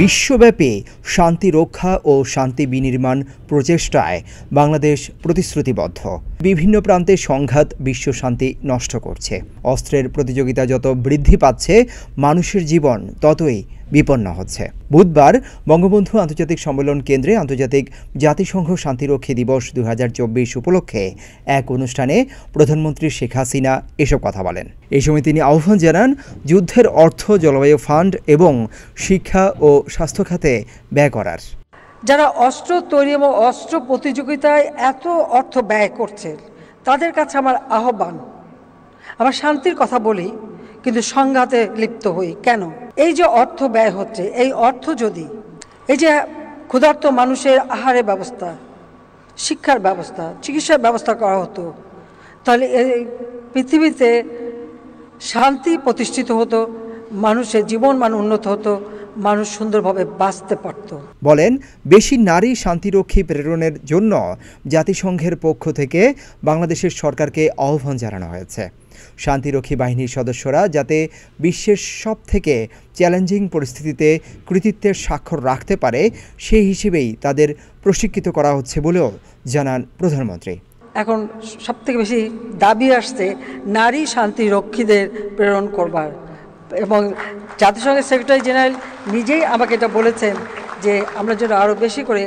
বিশ্বব্যাপী শান্তি রক্ষা ও শান্তি বিনির্মাণ প্রচেষ্টায় বাংলাদেশ প্রতিশ্রুতিবদ্ধ। বিভিন্ন প্রান্তে সংঘাত বিশ্ব শান্তি নষ্ট করছে। অস্ত্রের প্রতিযোগিতা যত বৃদ্ধি পাচ্ছে, মানুষের জীবন ততই বিপন্ন হচ্ছে। বুধবার বঙ্গবন্ধু আন্তর্জাতিক সম্মেলন কেন্দ্রে আন্তর্জাতিক জাতিসংঘ শান্তিরক্ষী দিবস 2024 উপলক্ষে এক অনুষ্ঠানে প্রধানমন্ত্রী শেখ হাসিনা এসব কথা বলেন। এই সময় তিনি আহ্বান জানান যুদ্ধের অর্থ জলবায়ু ফান্ড এবং শিক্ষা ও স্বাস্থ্য খাতে ব্যয় করার। যারা অস্ত্র তৈরি এবং অস্ত্র প্রতিযোগিতায় এত অর্থ ব্যয় করছে, তাদের কাছে আমার আহ্বান, আমরা শান্তির কথা বলি কিন্তু সংঘাতে লিপ্ত হই কেন? এই যে অর্থ ব্যয় হচ্ছে, এই অর্থ যদি এই যে ক্ষুধার্ত মানুষের আহারের ব্যবস্থা, শিক্ষার ব্যবস্থা, চিকিৎসার ব্যবস্থা করা হতো, তাহলে এই পৃথিবীতে শান্তি প্রতিষ্ঠিত হতো, মানুষের জীবনমান উন্নত হতো, মানুষ সুন্দরভাবে বাঁচতে পারত। বলেন, বেশি নারী শান্তিরক্ষী প্রেরণের জন্য জাতিসংঘের পক্ষ থেকে বাংলাদেশের সরকারকে আহ্বান জানানো হয়েছে। শান্তিরক্ষী বাহিনীর সদস্যরা যাতে বিশ্বের সবথেকে চ্যালেঞ্জিং পরিস্থিতিতে কৃতিত্বের স্বাক্ষর রাখতে পারে, সেই হিসেবেই তাদের প্রশিক্ষিত করা হচ্ছে বলেও জানান প্রধানমন্ত্রী। এখন সবথেকে বেশি দাবি আসছে নারী শান্তিরক্ষীদের প্রেরণ করবার, এবং জাতিসংঘের সেক্রেটারি জেনারেল নিজেই আমাকে এটা বলেছেন যে আমরা যেন আরও বেশি করে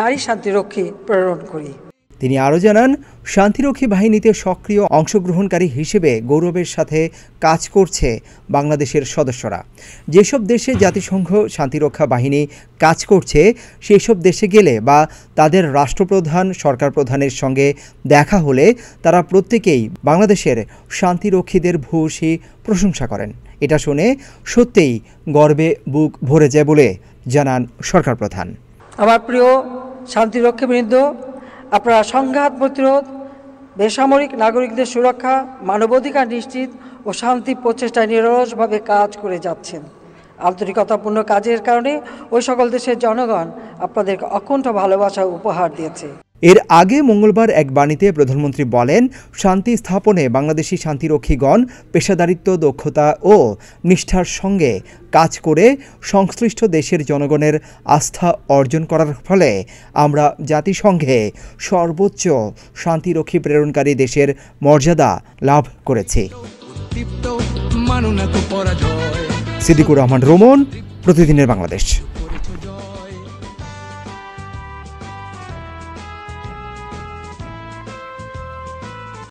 নারী শান্তিরক্ষী প্রেরণ করি। তিনি আরও জানান, শান্তিরক্ষী বাহিনীতে সক্রিয় অংশগ্রহণকারী হিসেবে গৌরবের সাথে কাজ করছে বাংলাদেশের সদস্যরা। যেসব দেশে জাতিসংঘ শান্তিরক্ষা বাহিনী কাজ করছে, সেসব দেশে গেলে বা তাদের রাষ্ট্রপ্রধান, সরকার প্রধানের সঙ্গে দেখা হলে তারা প্রত্যেকেই বাংলাদেশের শান্তিরক্ষীদের ভূয়সী প্রশংসা করেন। এটা শুনে সত্যিই গর্বে বুক ভরে যায় বলে জানান সরকার প্রধান। আমার প্রিয় শান্তিরক্ষীবৃন্দ, আপনারা সংঘাত প্রতিরোধ, বেসামরিক নাগরিকদের সুরক্ষা, মানবাধিকার নিশ্চিত ও শান্তি প্রচেষ্টায় নিরলসভাবে কাজ করে যাচ্ছেন। আন্তরিকতাপূর্ণ কাজের কারণে ওই সকল দেশের জনগণ আপনাদেরকে অকুণ্ঠ ভালোবাসা উপহার দিয়েছে। এর আগে মঙ্গলবার এক বাণীতে প্রধানমন্ত্রী বলেন, শান্তি স্থাপনে বাংলাদেশি শান্তিরক্ষীগণ পেশাদারিত্ব, দক্ষতা ও নিষ্ঠার সঙ্গে কাজ করে সংশ্লিষ্ট দেশের জনগণের আস্থা অর্জন করার ফলে আমরা জাতিসংঘে সর্বোচ্চ শান্তিরক্ষী প্রেরণকারী দেশের মর্যাদা লাভ করেছি। সিদ্দিকুর রহমান, রোমন, প্রতিদিনের বাংলাদেশ।